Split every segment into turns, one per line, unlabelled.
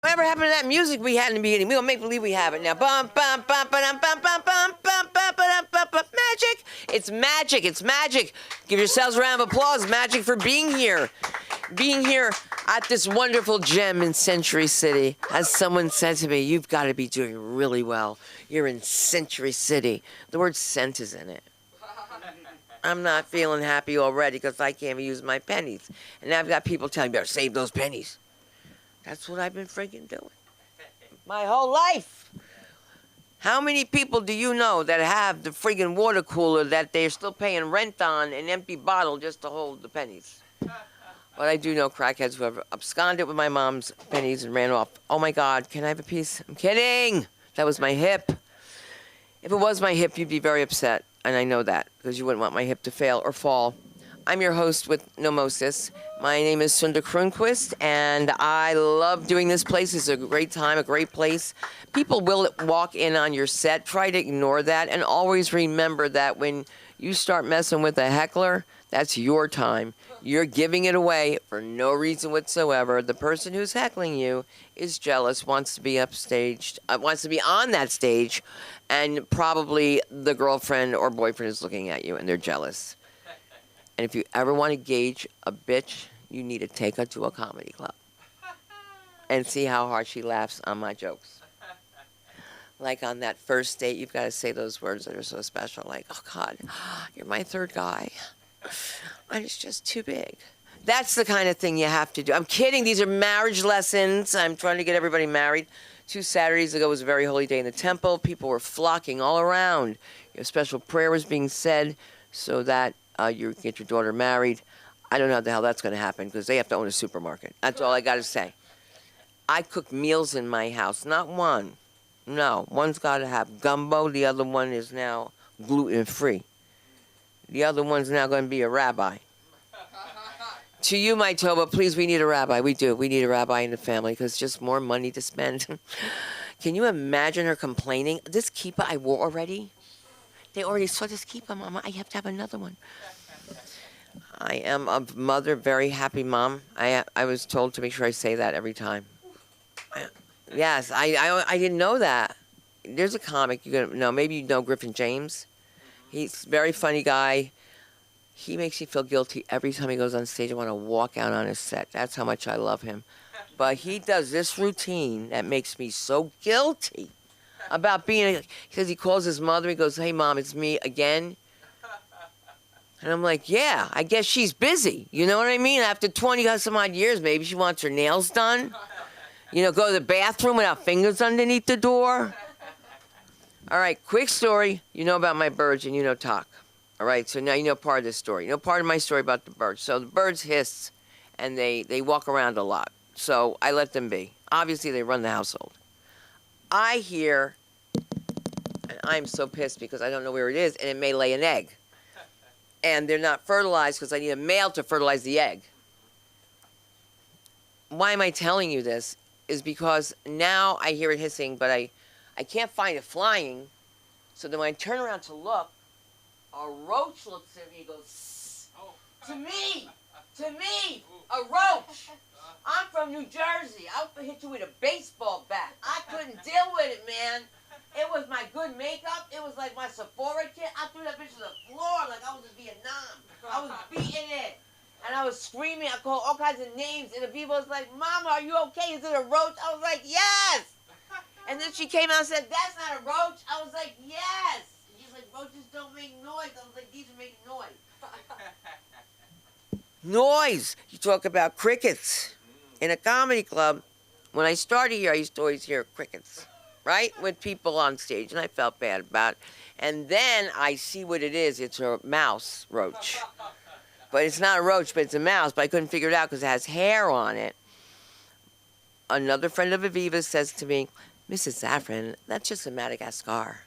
Whatever happened to that music we had in the beginning? We're going to make believe we have it now. Bum, bum, bum, ba-dum, bum, bum, bum, bum, bum, ba-dum, bum, bum. Magic. It's magic. It's magic. Give yourselves a round of applause. Magic for being here. Being here at this wonderful gem in Century City. As someone said to me, you've got to be doing really well. You're in Century City. The word cent is in it. I'm not feeling happy already because I can't even use my pennies. And now I've got people telling me, better save those pennies. That's what I've been freaking doing my whole life. How many people do you know that have the friggin' water cooler that they're still paying rent on, an empty bottle just to hold the pennies? But I do know crackheads who have absconded with my mom's pennies and ran off. Oh my God, can I have a piece? I'm kidding. That was my hip. If it was my hip, you'd be very upset. And I know that because you wouldn't want my hip to fail or fall. I'm your host with Nomosis. My name is Sunda Kronquist, and I love doing this place. It's a great time, a great place. People will walk in on your set. Try to ignore that, and always remember that when you start messing with a heckler, that's your time. You're giving it away for no reason whatsoever. The person who's heckling you is jealous, wants to be upstaged, wants to be on that stage, and probably the girlfriend or boyfriend is looking at you, and they're jealous. And if you ever want to gauge a bitch, you need to take her to a comedy club and see how hard she laughs on my jokes. Like on that first date, you've got to say those words that are so special. Like, oh, God, you're my third guy. And it's just too big. That's the kind of thing you have to do. I'm kidding. These are marriage lessons. I'm trying to get everybody married. 2 Saturdays ago was a very holy day in the temple. People were flocking all around. A special prayer was being said so that you get your daughter married. I don't know how the hell that's going to happen because they have to own a supermarket. That's all I got to say. I cook meals in my house. Not one. No. One's got to have gumbo. The other one is now gluten-free. The other one's now going to be a rabbi. To you, my Toba, please, we need a rabbi. We do. We need a rabbi in the family because it's just more money to spend. Can you imagine her complaining? This kippah I wore already? They already saw this kippah, Mama. I have to have another one. I am a mother, very happy mom. I was told to make sure I say that every time. Yes, I didn't know that. There's a comic you're gonna know. Maybe you know Griffin James. He's a very funny guy. He makes me feel guilty every time he goes on stage. I want to walk out on his set. That's how much I love him. But he does this routine that makes me so guilty about being, he says he calls his mother, he goes, hey mom, it's me again. And I'm like, yeah, I guess she's busy. You know what I mean? After 20 some odd years, maybe she wants her nails done. You know, go to the bathroom without fingers underneath the door. All right, quick story. You know about my birds and you know talk. All right, so now you know part of this story. You know part of my story about the birds. So the birds hiss and they walk around a lot. So I let them be. Obviously, they run the household. I hear, and I'm so pissed because I don't know where it is, and it may lay an egg. And they're not fertilized because I need a male to fertilize the egg. Why am I telling you this? Is because now I hear it hissing, but I can't find it flying. So then when I turn around to look, a roach looks at me and goes, to me, a roach. I'm from New Jersey. I'll hit you with a baseball bat. I couldn't deal with it, man. It was my good makeup. It was like my Sephora kit. I threw that bitch to the floor like I was in Vietnam. I was beating it. And I was screaming. I called all kinds of names. And the people was like, Mama, are you okay? Is it a roach? I was like, yes. And then she came out and said, that's not a roach. I was like, yes. And she's like, roaches don't make noise. I was like, these are making noise. Noise. You talk about crickets. In a comedy club, when I started here, I used to always hear crickets, right? With people on stage, and I felt bad about it. And then I see what it is. It's a mouse roach. But it's not a roach, but it's a mouse. But I couldn't figure it out because it has hair on it. Another friend of Aviva's says to me, Mrs. Saffron, that's just a Madagascar.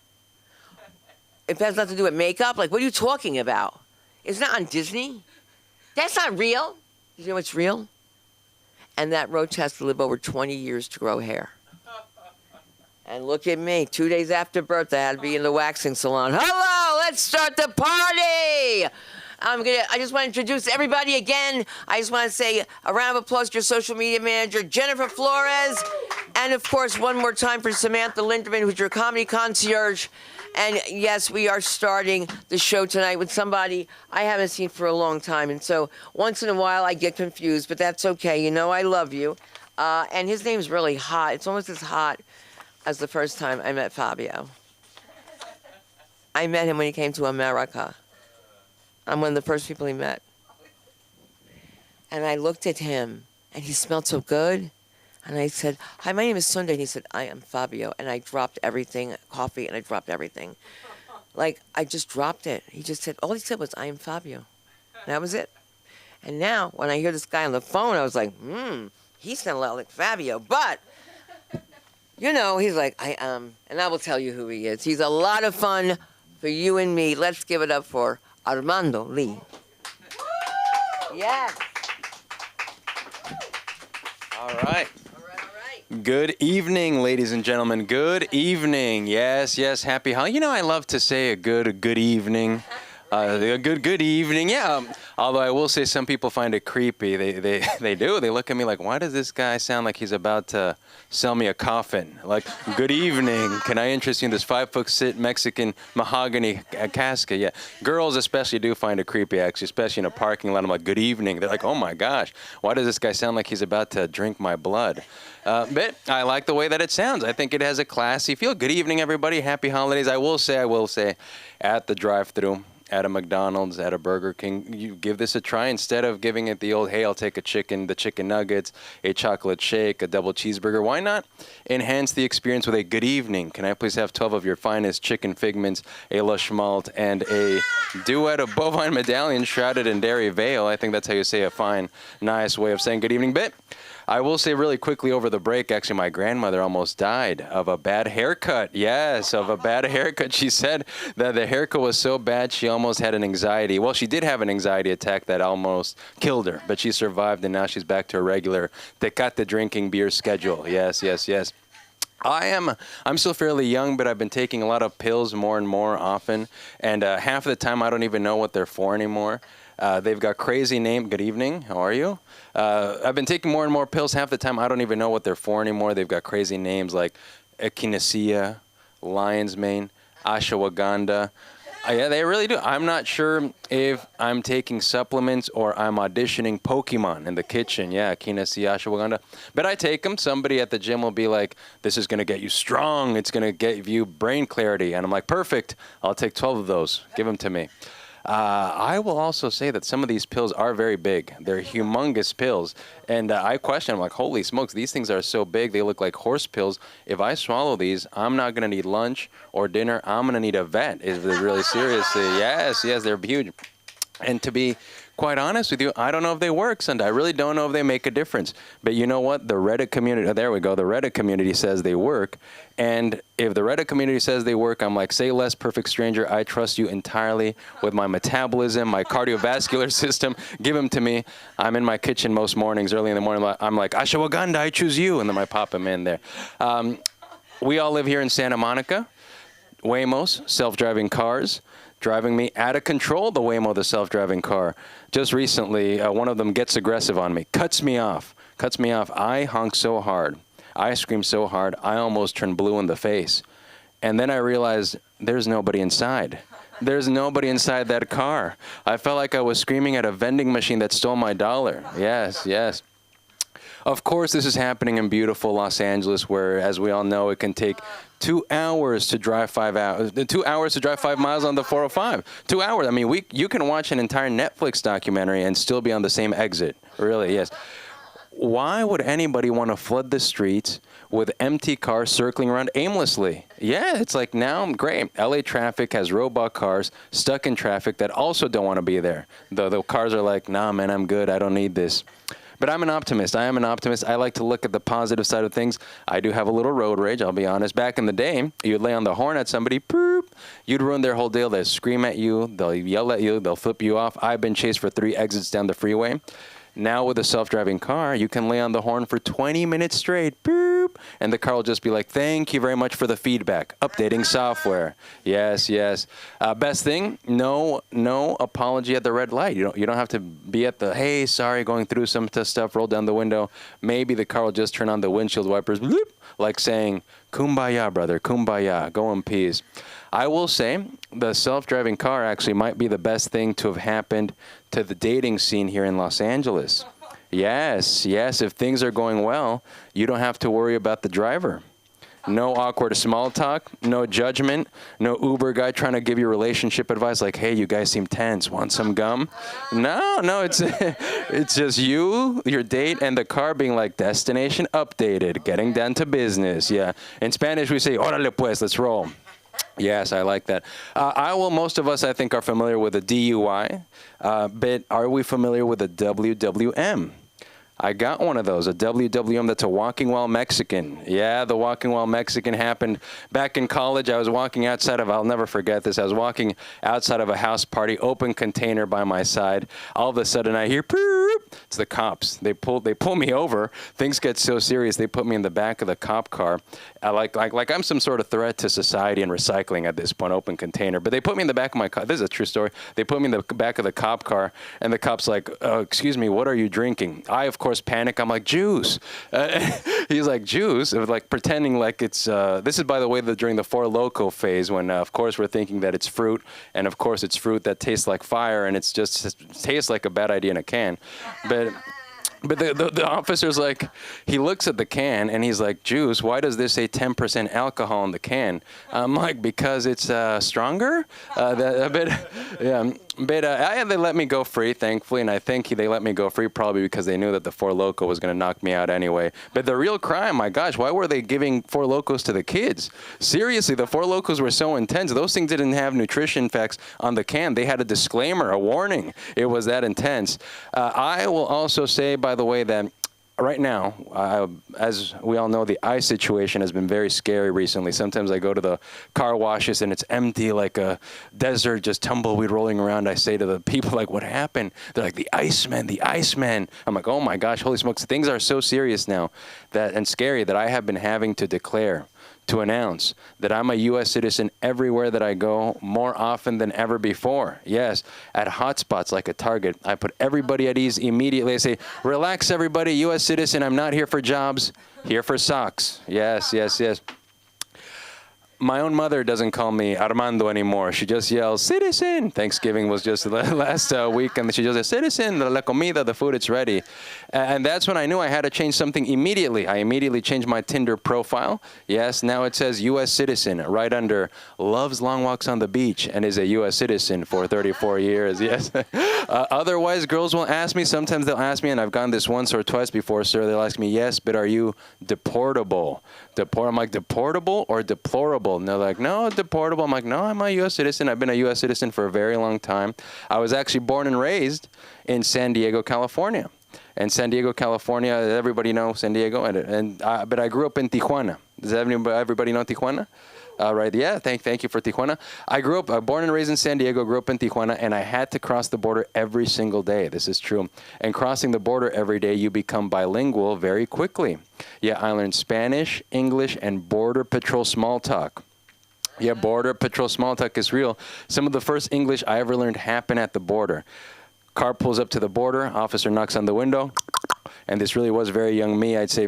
It has nothing to do with makeup? Like, what are you talking about? It's not on Disney. That's not real. You know what's real? And that roach has to live over 20 years to grow hair. And look at me. 2 days after birth, I had to be in the waxing salon. Hello, let's start the party. I just want to introduce everybody again. I just want to say a round of applause to your social media manager, Jennifer Flores, And, of course, one more time for Samantha Linderman, who's your comedy concierge. And, yes, we are starting the show tonight with somebody I haven't seen for a long time. And so once in a while I get confused, but that's okay. You know I love you. And his name's really hot. It's almost as hot as the first time I met Fabio. I met him when he came to America. I'm one of the first people he met. And I looked at him, and he smelled so good. And I said, hi, my name is Sunday. And he said, I am Fabio. And I dropped everything, coffee, and I dropped everything. Like, I just dropped it. He just said, all he said was, I am Fabio. And that was it. And now, when I hear this guy on the phone, I was like, he sounded a lot like Fabio. But, you know, he's like, I am. And I will tell you who he is. He's a lot of fun for you and me. Let's give it up for Armando Lee. Yes.
All right. Good evening, ladies and gentlemen. Good evening. Yes, happy holiday. You know, I love to say a good evening. A good evening. Yeah. Although I will say some people find it creepy. They do. They look at me like, why does this guy sound like he's about to sell me a coffin? Like, good evening. Can I interest you in this 5-foot Mexican mahogany casket? Yeah. Girls especially do find it creepy, actually, especially in a parking lot. I'm like, good evening. They're like, oh my gosh, why does this guy sound like he's about to drink my blood? But I like the way that it sounds. I think it has a classy feel. Good evening, everybody. Happy holidays. I will say, at the drive-thru, at a McDonald's, at a Burger King, you give this a try. Instead of giving it the old, hey, I'll take the chicken nuggets, a chocolate shake, a double cheeseburger, why not enhance the experience with a good evening? Can I please have 12 of your finest chicken figments, a La Schmalt, and a duet of bovine medallion shrouded in dairy veal? I think that's how you say a fine, nice way of saying good evening. But I will say really quickly over the break, actually, my grandmother almost died of a bad haircut. Yes, of a bad haircut. She said that the haircut was so bad she almost had an anxiety. Well, she did have an anxiety attack that almost killed her, but she survived, and now she's back to a regular Tecate drinking beer schedule. Yes. I'm still fairly young, but I've been taking a lot of pills more and more often, and half of the time I don't even know what they're for anymore. They've got crazy names. Good evening. How are you? I've been taking more and more pills. Half the time, I don't even know what they're for anymore. They've got crazy names like echinacea, lion's mane, ashwagandha. Yeah, they really do. I'm not sure if I'm taking supplements or I'm auditioning Pokemon in the kitchen. Yeah, echinacea, ashwagandha. But I take them. Somebody at the gym will be like, this is going to get you strong. It's going to give you brain clarity. And I'm like, perfect. I'll take 12 of those. Give them to me. I will also say that some of these pills are very big. They're humongous pills. And I question, I'm like, holy smokes, these things are so big, they look like horse pills. If I swallow these, I'm not going to need lunch or dinner. I'm going to need a vet. Is it really seriously? Yes, they're huge. And to be quite honest with you, I don't know if they work, Sunday. I really don't know if they make a difference. But you know what? The Reddit community, there we go. The Reddit community says they work. And if the Reddit community says they work, I'm like, say less, perfect stranger. I trust you entirely with my metabolism, my cardiovascular system. Give them to me. I'm in my kitchen most mornings, early in the morning. I'm like, ashwagandha, I choose you. And then I pop them in there. We all live here in Santa Monica. Waymos, self-driving cars. Driving me out of control, the Waymo, the self-driving car. Just recently, one of them gets aggressive on me, cuts me off. I honk so hard. I scream so hard, I almost turn blue in the face. And then I realized there's nobody inside. There's nobody inside that car. I felt like I was screaming at a vending machine that stole my dollar. Yes. Of course, this is happening in beautiful Los Angeles, where, as we all know, it can take 2 hours to drive 5 hours. 2 hours to drive 5 miles on the 405. 2 hours. I mean, you can watch an entire Netflix documentary and still be on the same exit. Really, yes. Why would anybody want to flood the streets with empty cars circling around aimlessly? Yeah, it's like, now, great. LA traffic has robot cars stuck in traffic that also don't want to be there. The cars are like, nah, man, I'm good. I don't need this. But I'm an optimist. I am an optimist. I like to look at the positive side of things. I do have a little road rage, I'll be honest. Back in the day, you'd lay on the horn at somebody, boop, you'd ruin their whole day. They'll scream at you. They'll yell at you. They'll flip you off. I've been chased for 3 exits down the freeway. Now with a self-driving car, you can lay on the horn for 20 minutes straight. Boop. boop, and the car will just be like, thank you very much for the feedback. Updating software. Yes, yes. Best thing, no apology at the red light. You don't have to be at the, hey, sorry, going through some stuff, roll down the window. Maybe the car will just turn on the windshield wipers, bloop, like saying, kumbaya, brother, kumbaya, go in peace. I will say the self-driving car actually might be the best thing to have happened to the dating scene here in Los Angeles. Yes, yes, if things are going well, you don't have to worry about the driver. No awkward small talk, no judgment, no Uber guy trying to give you relationship advice like, hey, you guys seem tense, want some gum? No, it's just you, your date, and the car being like, destination updated, getting down to business, yeah. In Spanish, we say, órale pues, let's roll. Yes, I like that. Most of us, I think, are familiar with a DUI, but are we familiar with a WWM? I got one of those, a WWM. That's a walking while Mexican. Yeah, the walking while Mexican happened back in college. I was walking outside of, I'll never forget this, I was walking outside of a house party, open container by my side. All of a sudden I hear, it's the cops. They pull me over. Things get so serious, they put me in the back of the cop car. Like I'm some sort of threat to society and recycling at this point, open container. But they put me in the back of my car. This is a true story. They put me in the back of the cop car, and the cop's like, excuse me, what are you drinking? I, of course, panic. I'm like, juice. He's like, juice? Like pretending like it's, this is, by the way, during the Four Loko phase when, of course, we're thinking that it's fruit. And, of course, it's fruit that tastes like fire, and it tastes like a bad idea in a can. But the officer's like, he looks at the can and he's like, juice, why does this say 10% alcohol in the can? I'm like, because it's stronger? Yeah. But they let me go free, thankfully, and I think they let me go free probably because they knew that the Four Loko was going to knock me out anyway. But the real crime, my gosh, why were they giving Four Lokos to the kids? Seriously, the Four Lokos were so intense. Those things didn't have nutrition facts on the can. They had a disclaimer, a warning. It was that intense. I will also say, by the way, that right now, as we all know, the ice situation has been very scary recently. Sometimes I go to the car washes and it's empty, like a desert, just tumbleweed rolling around. I say to the people, like, what happened? They're like, the Iceman, the Iceman. I'm like, oh my gosh, holy smokes. Things are so serious now and scary that I have been having to declare, to announce that I'm a U.S. citizen everywhere that I go, more often than ever before. Yes, at hotspots like a Target, I put everybody at ease immediately. I say, relax, everybody, U.S. citizen, I'm not here for jobs, here for socks. Yes, yes, yes. My own mother doesn't call me Armando anymore. She just yells, citizen. Thanksgiving was just last week, and she just says, citizen, la comida, the food, it's ready. And that's when I knew I had to change something immediately. I immediately changed my Tinder profile. Yes, now it says U.S. citizen right under loves long walks on the beach and is a U.S. citizen for 34 years. Yes. Otherwise, girls will ask me. Sometimes they'll ask me, and I've gone this once or twice before, sir. They'll ask me, yes, but are you deportable? I'm like, deportable or deplorable? And they're like, no, deportable. I'm like, no, I'm a U.S. citizen. I've been a U.S. citizen for a very long time. I was actually born and raised in San Diego, California. And San Diego, California, everybody know San Diego. But I grew up in Tijuana. Does everybody know Tijuana? Right, yeah, thank you for Tijuana. I grew up, born and raised in San Diego, grew up in Tijuana, and I had to cross the border every single day. This is true. And crossing the border every day, you become bilingual very quickly. Yeah, I learned Spanish, English, and Border Patrol small talk. Yeah, Border Patrol small talk is real. Some of the first English I ever learned happened at the border. Car pulls up to the border, officer knocks on the window, and this really was very young me. I'd say,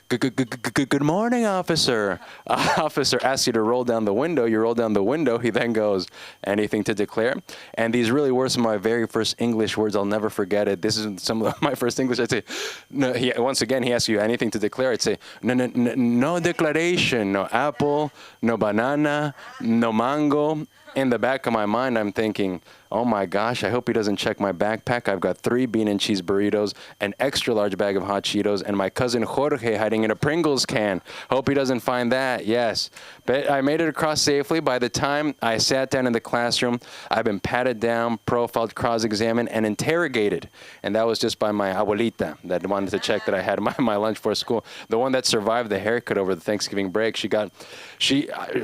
good morning, officer. Officer asks you to roll down the window. You roll down the window. He then goes, anything to declare? And these really were some of my very first English words. I'll never forget it. This is some of my first English. I'd say, no. Once again, he asks you anything to declare. I'd say, no declaration, no apple, no banana, no mango. In the back of my mind, I'm thinking, oh my gosh, I hope he doesn't check my backpack. I've got 3 bean and cheese burritos, an extra large bag of hot Cheetos, and my cousin Jorge hiding in a Pringles can. Hope he doesn't find that, yes. But I made it across safely. By the time I sat down in the classroom, I've been patted down, profiled, cross-examined, and interrogated. And that was just by my abuelita that wanted to check that I had my lunch for school. The one that survived the haircut over the Thanksgiving break.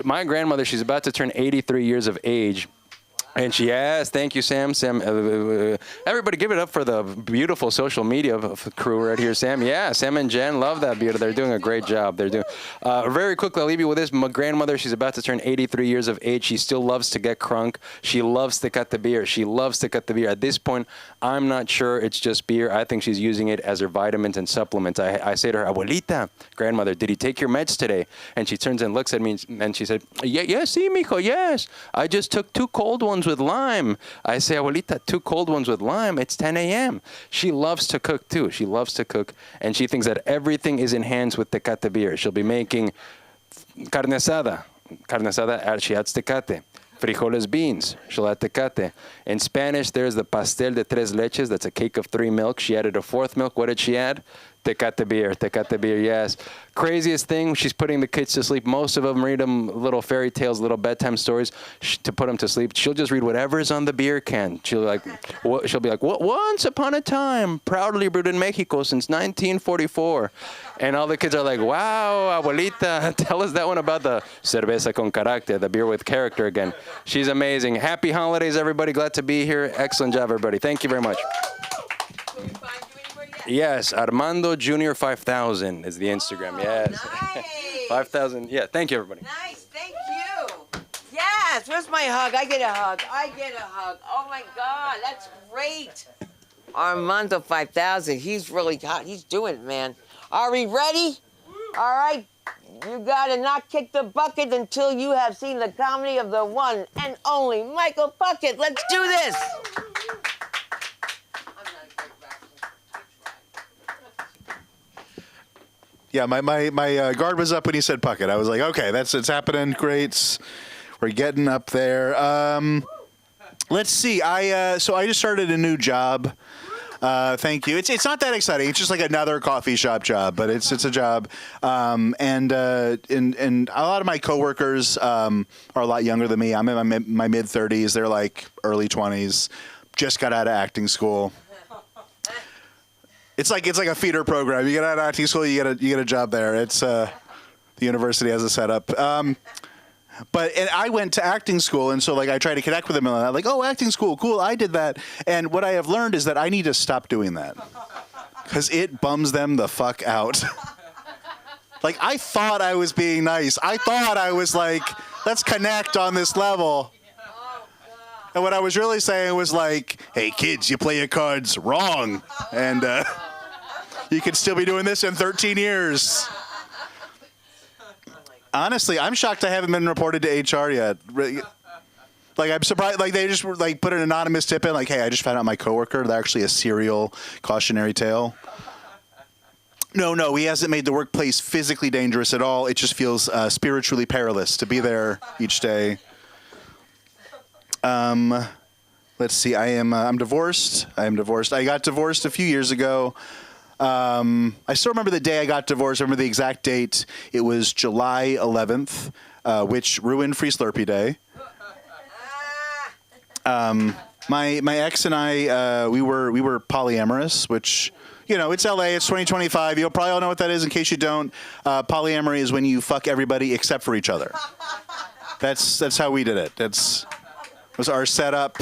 My grandmother, she's about to turn 83 years of age. And yes, thank you, Sam. Sam, everybody, give it up for the beautiful social media crew right here, Sam. Yeah, Sam and Jen love that beauty. They're doing a great job. They're doing. Very quickly, I'll leave you with this. My grandmother, she's about to turn 83 years of age. She still loves to get crunk. She loves to cut the beer. She loves to cut the beer. At this point, I'm not sure it's just beer. I think she's using it as her vitamins and supplements. I say to her, Abuelita, grandmother, did you take your meds today? And she turns and looks at me, and she said, yes, sí, mijo, yes. I just took 2 cold ones with lime. I say, Abuelita, 2 cold ones with lime. It's 10 a.m. She loves to cook, too. She loves to cook, and she thinks that everything is enhanced with tecate beer. She'll be making carne asada. Carne asada, she adds tecate. Frijoles beans, she'll add tecate. In Spanish, there's the pastel de 3 leches. That's a cake of 3 milk. She added a 4th milk. What did she add? Tecate beer, yes. Craziest thing, she's putting the kids to sleep. Most of them read them little fairy tales, little bedtime stories to put them to sleep. She'll just read whatever's on the beer can. She'll be like, once upon a time, proudly brewed in Mexico since 1944. And all the kids are like, wow, abuelita, tell us that one about the cerveza con carácter, the beer with character again. She's amazing. Happy holidays, everybody. Glad to be here. Excellent job, everybody. Thank you very much. Yes, Armando Jr. 5000 is the Instagram. Yes.
Nice.
5000. Yeah, thank you, everybody.
Nice, thank you. Yes, where's my hug? I get a hug. Oh my God, that's great. Armando 5000, he's really hot. He's doing it, man. Are we ready? All right. You gotta not kick the bucket until you have seen the comedy of the one and only Michael Puckett. Let's do this.
Yeah, my guard was up when he said Puckett. I was like, okay, it's happening. Great, we're getting up there. Let's see. So I just started a new job. Thank you. It's not that exciting. It's just like another coffee shop job, but it's a job. And a lot of my coworkers are a lot younger than me. I'm in my mid 30s. They're like early 20s. Just got out of acting school. It's like a feeder program. You get out of acting school, you get a job there. It's the university has a setup. But I went to acting school, and so like I try to connect with them, and I'm like, oh, acting school, cool, I did that. And what I have learned is that I need to stop doing that because it bums them the fuck out. Like I thought I was being nice. I thought I was like, let's connect on this level. And what I was really saying was like, hey, kids, you play your cards wrong. And you could still be doing this in 13 years. Honestly, I'm shocked I haven't been reported to HR yet. Like, I'm surprised. Like, they just like put an anonymous tip in, like, hey, I just found out my coworker, they're actually a serial cautionary tale. No, he hasn't made the workplace physically dangerous at all. It just feels spiritually perilous to be there each day. Let's see. I'm divorced. I got divorced a few years ago. I still remember the day I got divorced. I remember the exact date. It was July 11th, which ruined Free Slurpee Day. My ex and I, we were polyamorous, which, you know, it's LA, it's 2025. You'll probably all know what that is. In case you don't, polyamory is when you fuck everybody except for each other. That's how we did it. Was our setup.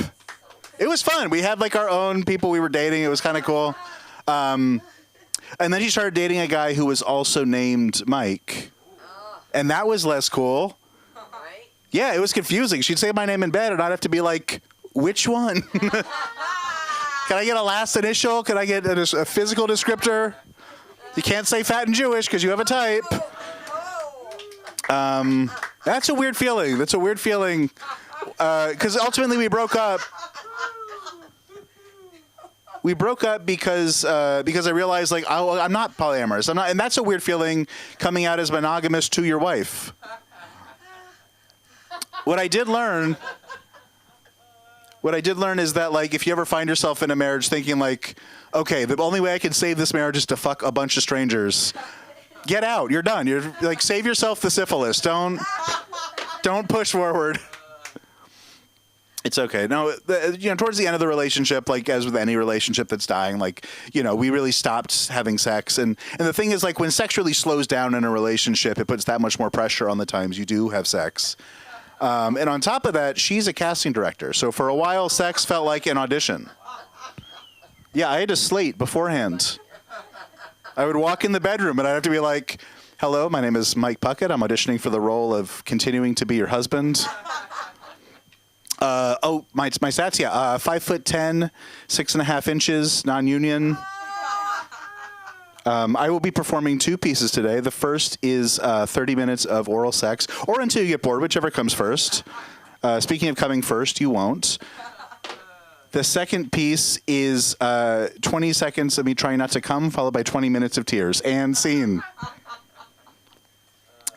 It was fun. We had like our own people we were dating. It was kind of cool. And then she started dating a guy who was also named Mike. And that was less cool. Yeah, it was confusing. She'd say my name in bed and I'd have to be like, which one? Can I get a last initial? Can I get a physical descriptor? You can't say fat and Jewish because you have a type. That's a weird feeling. Because ultimately we broke up. We broke up because I realized like I'm not polyamorous. I'm not, and that's a weird feeling coming out as monogamous to your wife. What I did learn is that like if you ever find yourself in a marriage thinking like, okay, the only way I can save this marriage is to fuck a bunch of strangers. Get out. You're done. You're like save yourself the syphilis. Don't push forward. It's okay. No, towards the end of the relationship, like as with any relationship that's dying, like, we really stopped having sex. And the thing is, like, when sex really slows down in a relationship, it puts that much more pressure on the times you do have sex. And on top of that, she's a casting director. So for a while, sex felt like an audition. Yeah, I had a slate beforehand. I would walk in the bedroom and I'd have to be like, hello, my name is Mike Puckett. I'm auditioning for the role of continuing to be your husband. My stats, yeah. 5'10", 6.5 inches, non-union. I will be performing 2 pieces today. The first is 30 minutes of oral sex, or until you get bored, whichever comes first. Speaking of coming first, you won't. The second piece is 20 seconds of me trying not to come, followed by 20 minutes of tears. And scene.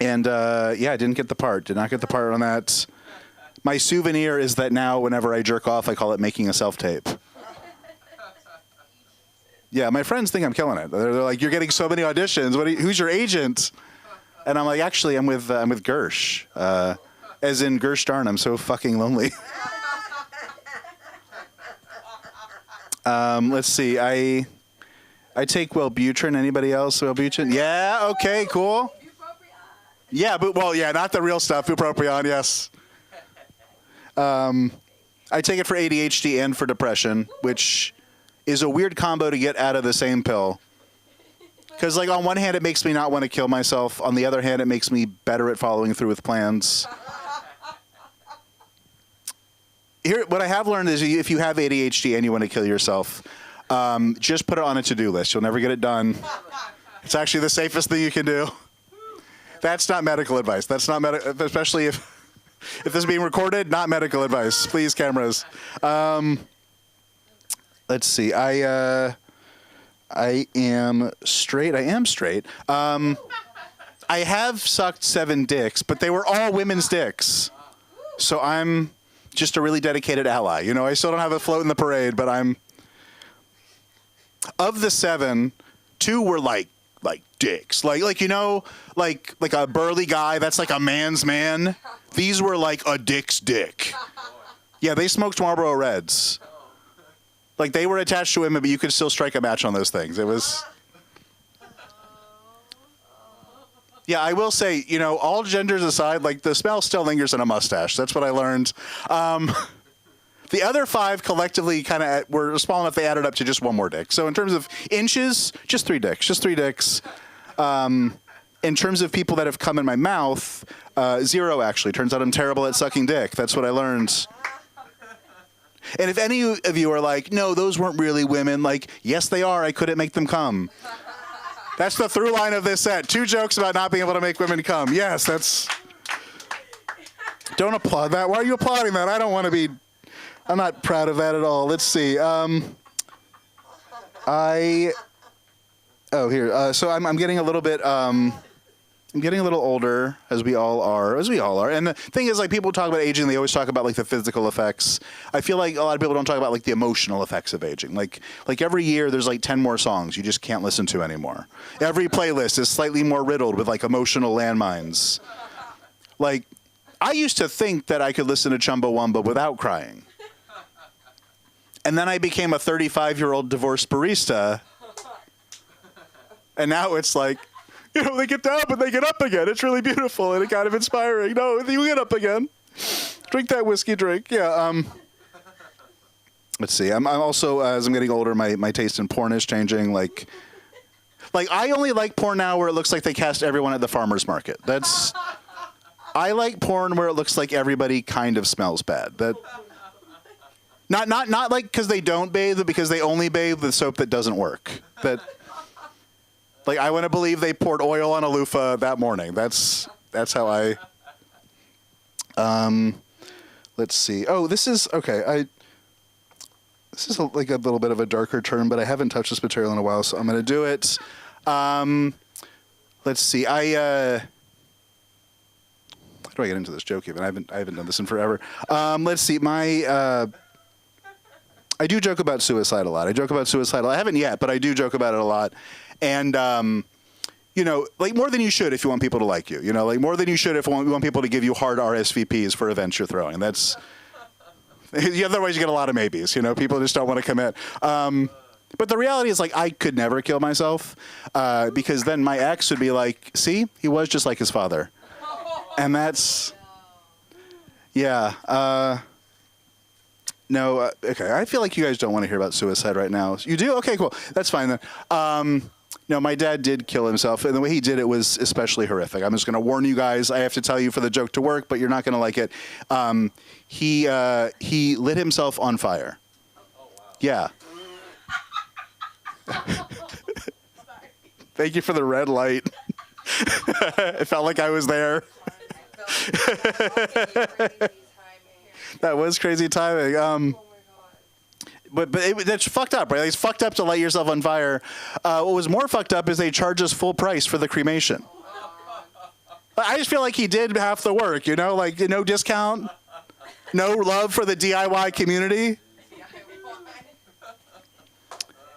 And yeah, I didn't get the part. Did not get the part on that. My souvenir is that now whenever I jerk off, I call it making a self-tape. Yeah, my friends think I'm killing it. They're like, you're getting so many auditions. Who's your agent? And I'm like, actually, I'm with Gersh. As in Gersh darn, I'm so fucking lonely. Let's see. I take Wellbutrin. Anybody else? Wellbutrin? Yeah. Okay. Cool. Yeah, but not the real stuff. Bupropion. Yes. I take it for ADHD and for depression, which is a weird combo to get out of the same pill. Because, like, on one hand, it makes me not want to kill myself. On the other hand, it makes me better at following through with plans. Here, what I have learned is if you have ADHD and you want to kill yourself, just put it on a to-do list. You'll never get it done. It's actually the safest thing you can do. That's not medical advice. That's not especially if this is being recorded, not medical advice. Please, cameras. Let's see. I am straight. I am straight. I have sucked 7 dicks, but they were all women's dicks. So I'm just a really dedicated ally. You know, I still don't have a float in the parade, but I'm... Of the 7, 2 were like dicks. Like you know, like a burly guy, that's like a man's man. These were like a dick's dick. Yeah, they smoked Marlboro Reds. Like, they were attached to women, but you could still strike a match on those things. It was... Yeah, I will say, you know, all genders aside, like, the smell still lingers in a mustache. That's what I learned. The other 5 collectively kind of were small enough they added up to just 1 more dick. So in terms of inches, just 3 dicks. Just 3 dicks. In terms of people that have come in my mouth, 0, actually. Turns out I'm terrible at sucking dick. That's what I learned. And if any of you are like, no, those weren't really women, like, yes, they are. I couldn't make them come. That's the through line of this set. 2 jokes about not being able to make women come. Yes, that's... Don't applaud that. Why are you applauding that? I don't want to be... I'm not proud of that at all. Let's see. Here. So I'm getting a little bit... I'm getting a little older, as we all are. And the thing is, like, people talk about aging, they always talk about, like, the physical effects. I feel like a lot of people don't talk about, like, the emotional effects of aging. Like every year, there's, like, 10 more songs you just can't listen to anymore. Every playlist is slightly more riddled with, like, emotional landmines. Like, I used to think that I could listen to Chumbawamba without crying. And then I became a 35-year-old divorced barista. And now it's like... You know, they get down, but they get up again. It's really beautiful and kind of inspiring. No, you get up again. Drink that whiskey drink. Yeah. Let's see. I'm also, as I'm getting older, my taste in porn is changing. Like I only like porn now where it looks like they cast everyone at the farmer's market. I like porn where it looks like everybody kind of smells bad. Not like because they don't bathe, but because they only bathe with soap that doesn't work. Like, I want to believe they poured oil on a loofah that morning. That's how I... let's see. Oh, this is... Okay, this is like a little bit of a darker turn, but I haven't touched this material in a while, so I'm going to do it. Let's see. How do I get into this joke even? I haven't done this in forever. Let's see. I do joke about suicide a lot. I haven't yet, but I do joke about it a lot. And, you know, like more than you should if you want people to like you. You know, like more than you should if you want people to give you hard RSVPs for events you're throwing. That's... Otherwise you get a lot of maybes. You know, people just don't want to commit. But the reality is, like, I could never kill myself because then my ex would be like, see, he was just like his father. And that's... Yeah. No. Okay. I feel like you guys don't want to hear about suicide right now. You do? Okay. Cool. That's fine then. No, my dad did kill himself, and the way he did it was especially horrific. I'm just going to warn you guys. I have to tell you for the joke to work, but you're not going to like it. He lit himself on fire. Oh wow. Yeah. Thank you for the red light. It felt like I was there. That was crazy timing. But that's fucked up, right? Like, it's fucked up to light yourself on fire. What was more fucked up is they charge us full price for the cremation. I just feel like he did half the work, you know? Like, no discount, no love for the DIY community.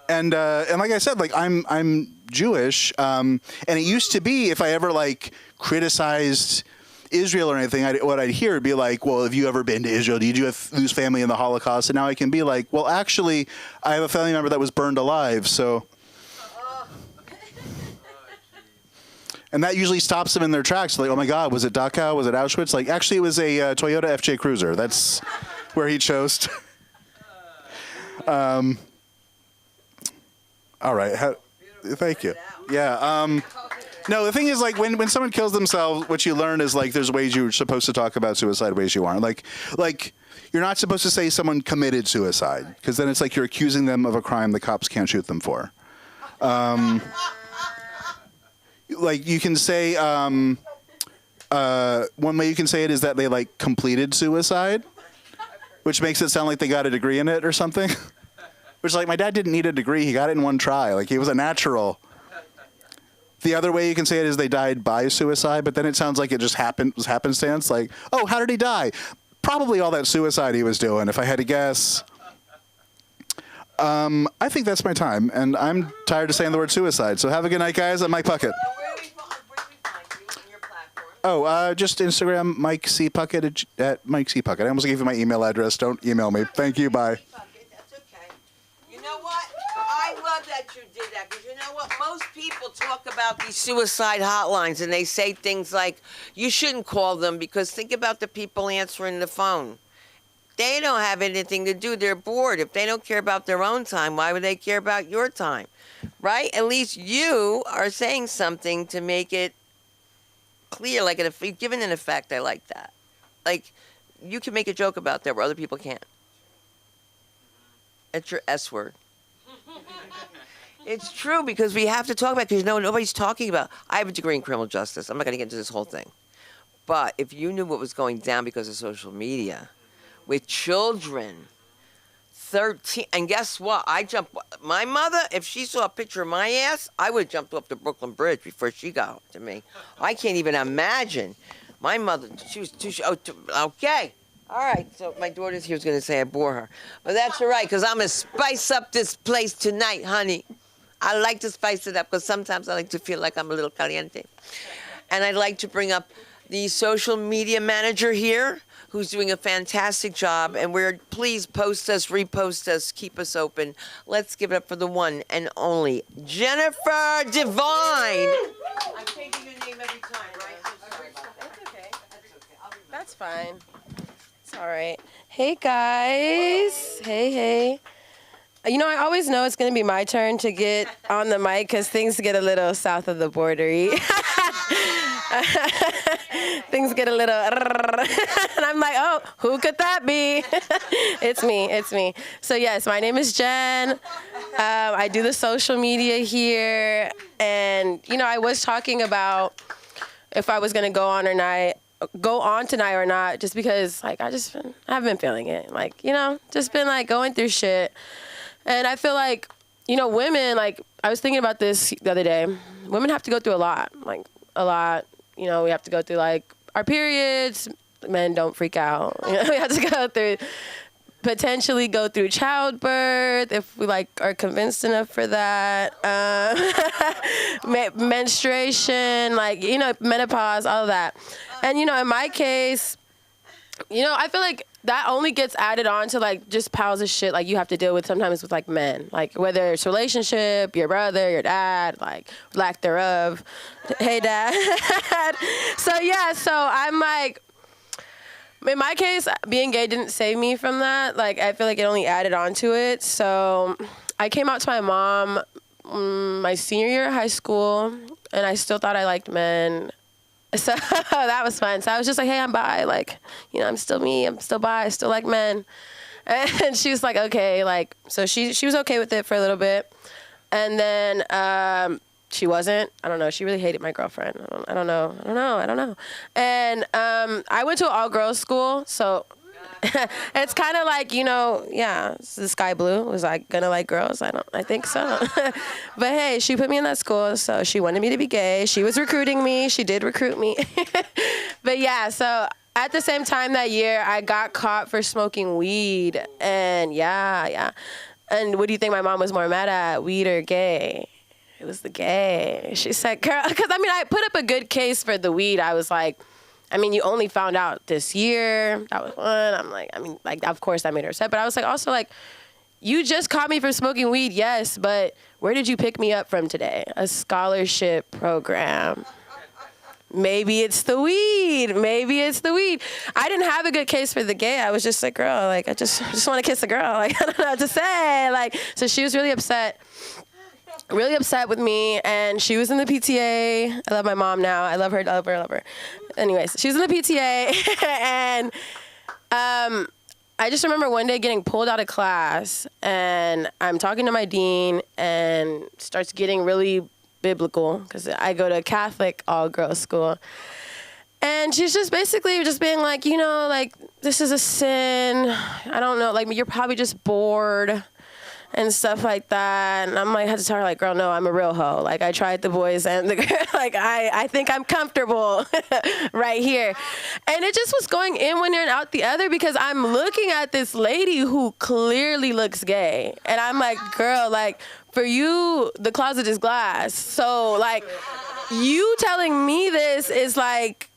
And like I said, like I'm Jewish, and it used to be if I ever like criticized Israel or anything, what I'd hear would be like, well, have you ever been to Israel? Did you lose family in the Holocaust? And now I can be like, well, actually, I have a family member that was burned alive, so. And that usually stops them in their tracks. Like, oh my God, was it Dachau? Was it Auschwitz? Like, actually, it was a Toyota FJ Cruiser. That's where he chose. All right. Thank you. Yeah. No, the thing is, like, when someone kills themselves, what you learn is, like, there's ways you're supposed to talk about suicide, ways you aren't. Like you're not supposed to say someone committed suicide, because then it's like you're accusing them of a crime the cops can't shoot them for. Like, you can say, one way you can say it is that they, like, completed suicide, which makes it sound like they got a degree in it or something. Which, like, my dad didn't need a degree. He got it in one try. Like, he was a natural. The other way you can say it is they died by suicide, but then it sounds like it just was happenstance. Like, oh, how did he die? Probably all that suicide he was doing, if I had to guess. I think that's my time, and I'm tired of saying the word suicide. So have a good night, guys. I'm Mike Puckett.
Where do we find you and your platform?
Oh, just Instagram, Mike C. Puckett at Mike C. Puckett. I almost gave you my email address. Don't email me. Thank you. Bye.
That's okay. You know what? I love that you did that, because you know what? Most people talk about these suicide hotlines, and they say things like, you shouldn't call them, because think about the people answering the phone. They don't have anything to do. They're bored. If they don't care about their own time, why would they care about your time? Right? At least you are saying something to make it clear, like you've given an effect. I like that. Like, you can make a joke about that where other people can't. It's your S word. It's true, because we have to talk about it, because nobody's talking about. I have a degree in criminal justice. I'm not going to get into this whole thing. But if you knew what was going down because of social media with children, 13, and guess what? My mother, if she saw a picture of my ass, I would have jumped off the Brooklyn Bridge before she got to me. I can't even imagine. My mother, she was too, okay. All right, so my daughter's here was going to say I bore her. But that's all right, because I'm going to spice up this place tonight, honey. I like to spice it up, because sometimes I like to feel like I'm a little caliente. And I'd like to bring up the social media manager here, who's doing a fantastic job. And please post us, repost us, keep us open. Let's give it up for the one and only Jennifer Devine. I'm taking your name every time, right?
That's okay. That's fine. It's all right. Hey, guys. Hey. You know, I always know it's going to be my turn to get on the mic because things get a little south of the border-y. Things get a little... And I'm like, oh, who could that be? It's me. So, yes, my name is Jen. I do the social media here. And, you know, I was talking about if I was going to go on tonight or not, just because, like, I haven't been feeling it. Like, you know, just been, like, going through shit. And I feel like, you know, women, like, I was thinking about this the other day. Women have to go through a lot. You know, we have to go through, like, our periods. Men don't freak out. You know, we have to potentially go through childbirth if we, like, are convinced enough for that. Menstruation, like, you know, menopause, all of that. And, you know, in my case, you know, I feel like that only gets added on to, like, just piles of shit, like, you have to deal with sometimes with, like, men. Like, whether it's relationship, your brother, your dad, like, lack thereof. Hey, Dad. So I'm like, In my case, being gay didn't save me from that. Like, I feel like it only added on to it. So I came out to my mom my senior year of high school, and I still thought I liked men. So that was fun. So I was just like, hey, I'm bi. Like, I'm still me. I'm still bi. I still like men. And she was like, okay. Like, so she was okay with it for a little bit. And then she wasn't. I don't know. She really hated my girlfriend. I don't know. And I went to an all-girls school, so it's kind of like, it's the sky blue. Was I gonna like girls? I think so. But hey, she put me in that school, so she wanted me to be gay. She was recruiting me. She did recruit me. But yeah, so at the same time that year, I got caught for smoking weed, and yeah. And what do you think my mom was more mad at, weed or gay? It was the gay. She said, girl, because I put up a good case for the weed. I was like, you only found out this year. That was one. I'm like, of course that made her upset. But I was like, also like, you just caught me for smoking weed, yes, but where did you pick me up from today? A scholarship program. Maybe it's the weed. I didn't have a good case for the gay. I was just like, girl, like, I just want to kiss a girl. Like, I don't know what to say. Like, so she was really upset with me, and she was in the PTA. I love my mom now. I love her. Anyways, she was in the PTA, and I just remember one day getting pulled out of class, and I'm talking to my dean, and starts getting really biblical, because I go to a Catholic all-girls school. And she's just basically just being like, like, this is a sin. I don't know, like, you're probably just bored and stuff like that. And I'm like, I had to tell her, like, girl, no, I'm a real hoe. Like, I tried the boys and the girl. Like, I think I'm comfortable right here. And it just was going in one ear and out the other, because I'm looking at this lady who clearly looks gay. And I'm like, girl, like, for you, the closet is glass. So, like, you telling me this is like,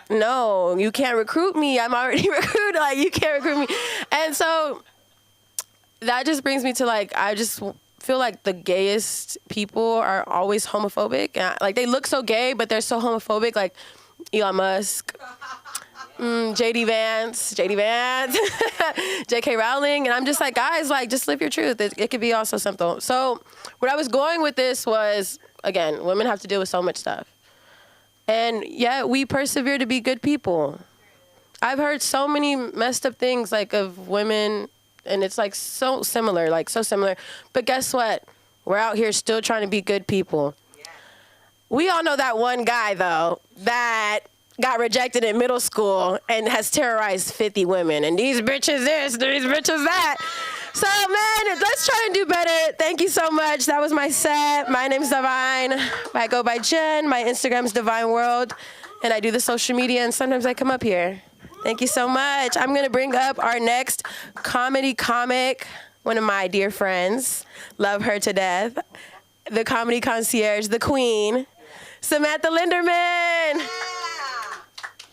no, you can't recruit me. I'm already recruited. Like, you can't recruit me. And so that just brings me to, like, I just feel like the gayest people are always homophobic. And, like, they look so gay, but they're so homophobic. Like, Elon Musk, J.D. Vance, J.K. Rowling. And I'm just like, guys, like, just live your truth. It could be also simple. So what I was going with this was, again, women have to deal with so much stuff. And yet we persevere to be good people. I've heard so many messed up things, like, of women, and it's, like, so similar. But guess what? We're out here still trying to be good people. Yeah. We all know that one guy, though, that got rejected in middle school and has terrorized 50 women. And these bitches this, these bitches that. So, man, let's try and do better. Thank you so much. That was my set. My name's Divine. I go by Jen. My Instagram's Divine World. And I do the social media, and sometimes I come up here. Thank you so much. I'm going to bring up our next comedy comic, one of my dear friends. Love her to death. The comedy concierge, the queen, Samantha Linderman.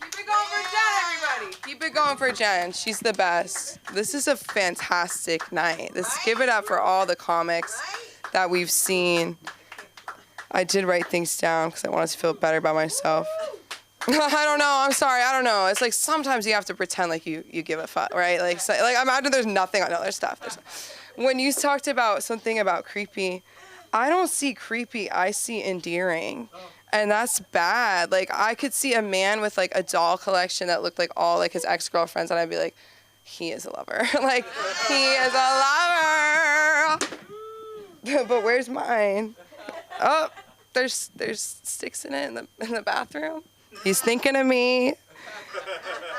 Keep it going for Jen, everybody. Keep it going for Jen. She's the best. This is a fantastic night. Give it up for all the comics that we've seen. I did write things down because I wanted to feel better about myself. I don't know. I'm sorry. I don't know. It's like sometimes you have to pretend like you give a fuck, right? Like imagine there's nothing on other stuff. When you talked about something about creepy, I don't see creepy. I see endearing. And that's bad. Like, I could see a man with, like, a doll collection that looked like all, like, his ex-girlfriends, and I'd be like, he is a lover. Like, he is a lover. But where's mine? Oh, there's sticks in it in the bathroom. He's thinking of me.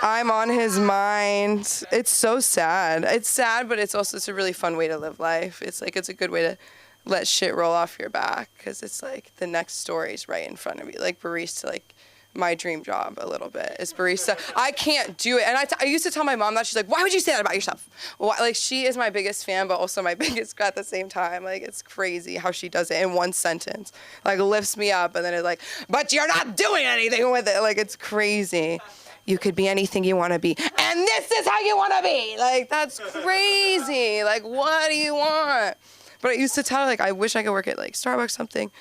I'm on his mind. It's so sad. It's sad, but it's a really fun way to live life. It's like, it's a good way to let shit roll off your back, because it's like the next story's right in front of you. Like barista, like my dream job a little bit is barista. I can't do it. And I used to tell my mom that. She's like, why would you say that about yourself? Well, like, she is my biggest fan, but also my biggest at the same time. Like, it's crazy how she does it in one sentence. Like, lifts me up, and then it's like, but you're not doing anything with it. Like, it's crazy. You could be anything you want to be, and this is how you want to be. Like, that's crazy. Like, what do you want? But I used to tell her, like, I wish I could work at, like, Starbucks something.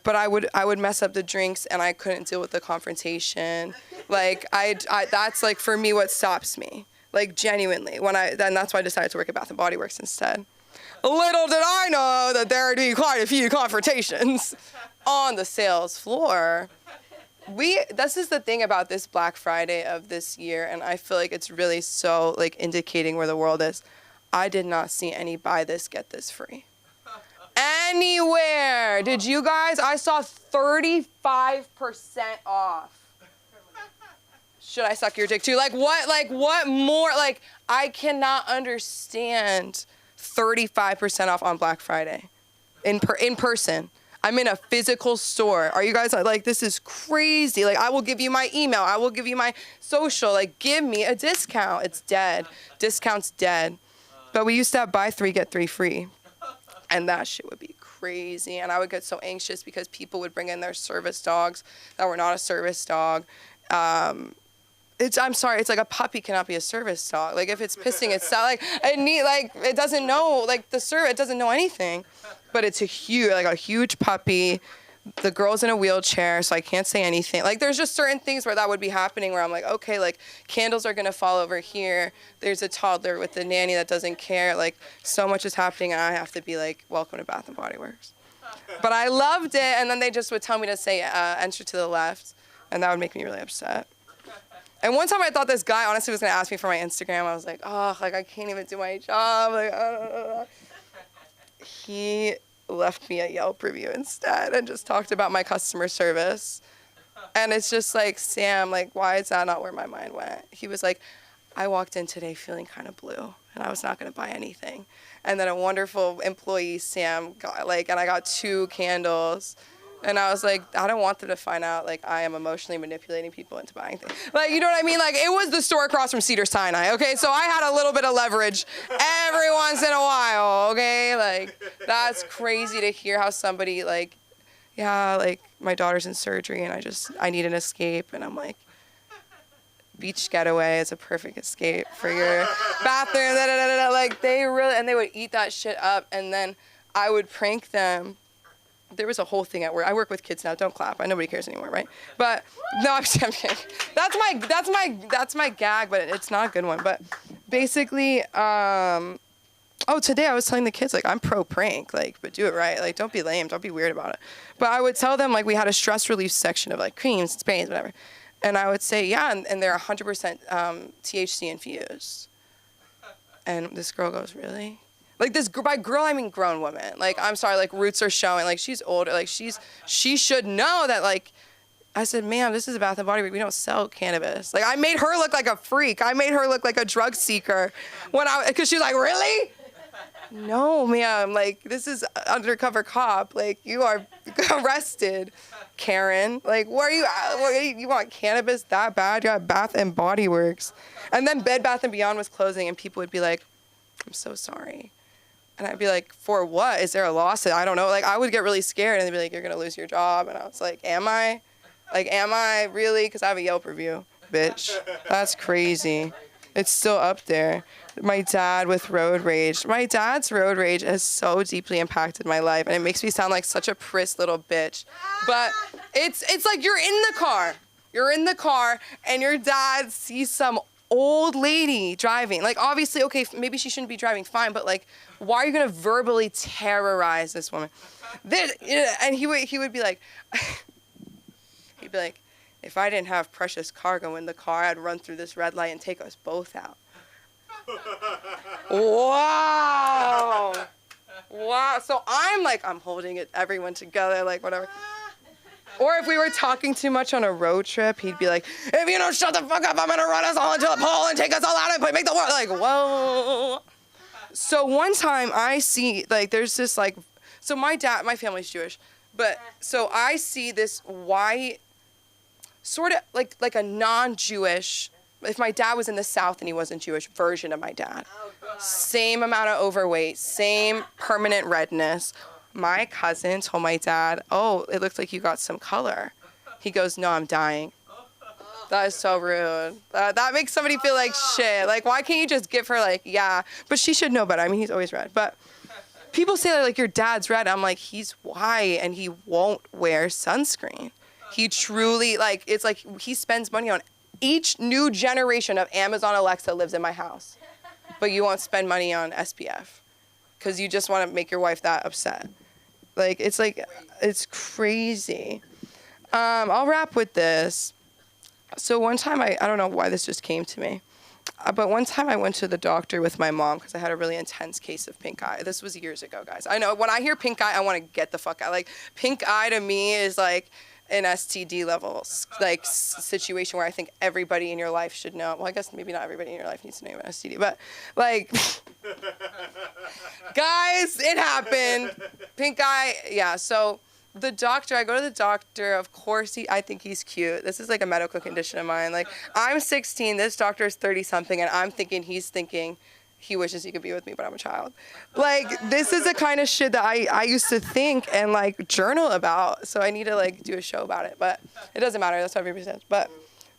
but I would mess up the drinks and I couldn't deal with the confrontation. Like I that's like for me what stops me. Like genuinely, then that's why I decided to work at Bath and Body Works instead. Little did I know that there would be quite a few confrontations on the sales floor. This is the thing about this Black Friday of this year, and I feel like it's really so like indicating where the world is. I did not see any buy this, get this free. Anywhere. Did you guys? I saw 35% off. Should I suck your dick too? Like what more? Like I cannot understand 35% off on Black Friday in person. I'm in a physical store. Are you guys like, this is crazy. Like I will give you my email. I will give you my social. Like give me a discount. It's dead. Discount's dead. But we used to have buy 3, get 3 free. And that shit would be crazy. And I would get so anxious because people would bring in their service dogs that were not a service dog. I'm sorry, it's like a puppy cannot be a service dog. Like if it's pissing, it's like it doesn't know, like it doesn't know anything. But it's a huge puppy. The girl's in a wheelchair, so I can't say anything. Like there's just certain things where that would be happening where I'm like, okay, like candles are gonna fall over here. There's a toddler with the nanny that doesn't care. Like so much is happening and I have to be like, welcome to Bath and Body Works. But I loved it, and then they just would tell me to say enter to the left, and that would make me really upset. And one time I thought this guy honestly was gonna ask me for my Instagram. I was like, oh, like I can't even do my job. Like, He left me a Yelp review instead and just talked about my customer service. And it's just like, Sam, like, why is that not where my mind went? He was like, I walked in today feeling kind of blue, and I was not gonna buy anything. And then a wonderful employee, Sam, and I got 2 candles. And I was like, I don't want them to find out, like, I am emotionally manipulating people into buying things. Like, you know what I mean? Like, it was the store across from Cedars-Sinai, okay? So I had a little bit of leverage every once in a while, okay? Like, that's crazy to hear how somebody, like, yeah, like, my daughter's in surgery, and I need an escape. And I'm like, beach getaway is a perfect escape for your bathroom, Like, they would eat that shit up, and then I would prank them. There was a whole thing at work. I work with kids now. Don't clap. Nobody cares anymore, right? But no, I'm kidding. That's my gag, but it's not a good one. But basically, today I was telling the kids, like, I'm pro prank, like, but do it right. Like, don't be lame. Don't be weird about it. But I would tell them, like, we had a stress relief section of like creams, sprays, whatever. And I would say, yeah, and they're 100% THC infused. And this girl goes, really? Like this, by girl, I mean grown woman. Like, I'm sorry, like roots are showing. Like she's older. Like she should know that. Like, I said, ma'am, this is a Bath and Body Works. We don't sell cannabis. Like, I made her look like a freak. I made her look like a drug seeker because she was like, really? No, ma'am. Like, this is undercover cop. Like, you are arrested, Karen. Like, you want cannabis that bad? You got Bath and Body Works. And then Bed Bath & Beyond was closing, and people would be like, I'm so sorry. And I'd be like, for what? Is there a lawsuit? I don't know. Like, I would get really scared, and they'd be like, you're going to lose your job. And I was like, am I? Like, am I really? Because I have a Yelp review, bitch. That's crazy. It's still up there. My dad with road rage. My dad's road rage has so deeply impacted my life, and it makes me sound like such a priss little bitch. But it's like you're in the car. You're in the car, and your dad sees some old lady driving. Like, obviously, okay, maybe she shouldn't be driving, fine, but like, why are you gonna verbally terrorize this woman? And he would be like, he'd be like, if I didn't have precious cargo in the car, I'd run through this red light and take us both out. Wow. So I'm holding everyone together, like whatever. Or if we were talking too much on a road trip, he'd be like, if you don't shut the fuck up, I'm gonna run us all into the pole and take us all out and make the world, like, whoa. So one time I see, like, there's this, like, so my family's Jewish, but, so I see this white, sort of like a non-Jewish, if my dad was in the South and he wasn't Jewish, version of my dad. Same amount of overweight, same permanent redness. My cousin told my dad, oh, it looks like you got some color. He goes, no, I'm dying. That is so rude. That makes somebody feel like shit. Like, why can't you just give her, like, yeah. But she should know better. I mean, he's always red. But people say like your dad's red. I'm like, he's white and he won't wear sunscreen. He truly like, it's like he spends money on each new generation of Amazon Alexa lives in my house, but you won't spend money on SPF because you just want to make your wife that upset. Like, it's crazy. I'll wrap with this. So one time, I don't know why this just came to me, but one time I went to the doctor with my mom because I had a really intense case of pink eye. This was years ago, guys. I know when I hear pink eye, I want to get the fuck out. Like, pink eye to me is like an STD level, like situation where I think everybody in your life should know. Well, I guess maybe not everybody in your life needs to know about STD, but like, guys, it happened. Pink eye, yeah. So the doctor, I go to the doctor. Of course, I think he's cute. This is like a medical condition of mine. Like, I'm 16, this doctor is 30 something, and I'm thinking he's thinking he wishes he could be with me, but I'm a child. Like, this is the kind of shit that I used to think and like journal about. So I need to like do a show about it, but it doesn't matter. That's what everybody says. But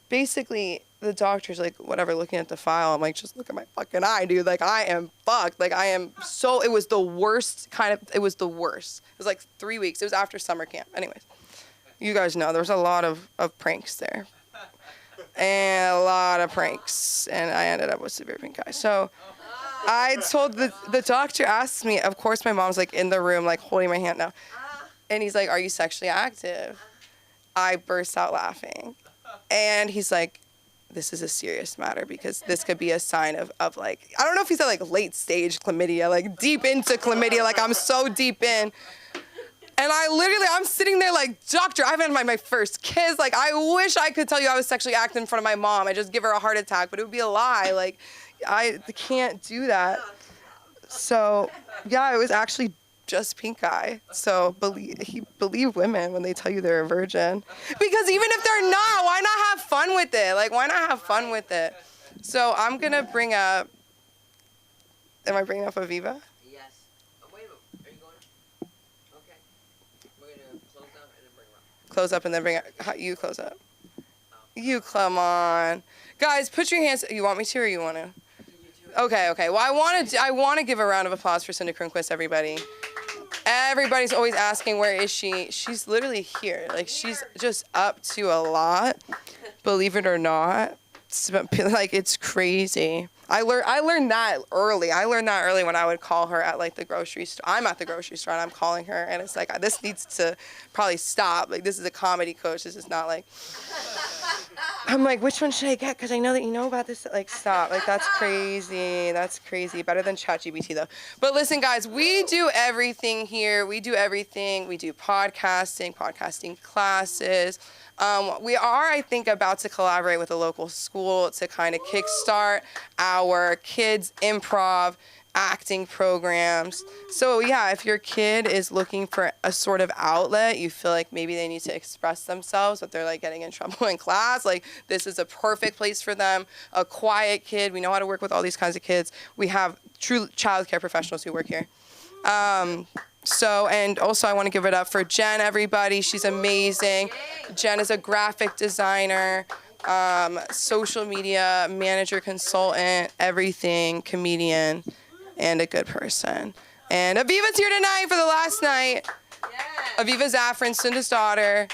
basically, the doctor's like, whatever, looking at the file. I'm like, just look at my fucking eye, dude. Like, I am fucked. Like, I am so, it was the worst it was the worst. It was like 3 weeks. It was after summer camp. Anyways, you guys know there was a lot of pranks there. And a lot of pranks. And I ended up with severe pink eye. So I told the doctor asked me, of course my mom's like in the room, like holding my hand now. And he's like, are you sexually active? I burst out laughing. And he's like, this is a serious matter because this could be a sign of like, I don't know if he said like late stage chlamydia, like deep into chlamydia, like I'm so deep in. And I'm sitting there like, doctor, I haven't had my first kiss. Like, I wish I could tell you I was sexually active in front of my mom. I just give her a heart attack, but it would be a lie. Like, I can't do that. So, yeah, it was actually just pink eye. So believe women when they tell you they're a virgin. Because even if they're not, why not have fun with it? Like, why not have fun with it? So I'm going to bring up, am I bringing up Aviva?
Yes. Oh, wait a minute. Are you going? Okay. We're going to close up and then bring her up.
Close up and then bring up. You close up. You come on. Guys, put your hands. You want me to or you want to? Okay. Well, I want to give a round of applause for Cindy Cronquist, everybody. Everybody's always asking, where is she? She's literally here. Like, she's just up to a lot, believe it or not. Like, it's crazy. I learned that early. I learned that early when I would call her at like the grocery store. I'm at the grocery store and I'm calling her, and it's like, this needs to probably stop. Like, this is a comedy coach. This is not like. I'm like, which one should I get? Because I know that you know about this. Like, stop. Like, that's crazy. That's crazy. Better than ChatGPT, though. But listen, guys, we do everything here. We do everything. We do podcasting classes. We are, I think, about to collaborate with a local school to kind of kickstart our kids' improv acting programs. So yeah, if your kid is looking for a sort of outlet, you feel like maybe they need to express themselves, but they're like getting in trouble in class, like this is a perfect place for them. A quiet kid, we know how to work with all these kinds of kids. We have true childcare professionals who work here. And also I want to give it up for Jen, everybody. She's amazing. Jen is a graphic designer, social media manager, consultant, everything, comedian, and a good person. And Aviva's here tonight for the last night. Yes. Aviva Zafran, Cinda's daughter.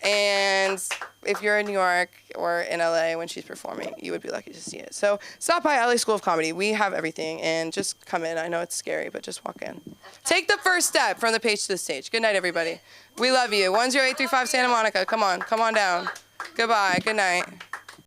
And if you're in New York or in LA when she's performing, you would be lucky to see it. So stop by LA School of Comedy. We have everything, and just come in. I know it's scary, but just walk in. Take the first step from the page to the stage. Good night, everybody. We love you. 10835 Santa Monica. Come on down. Goodbye. Good night.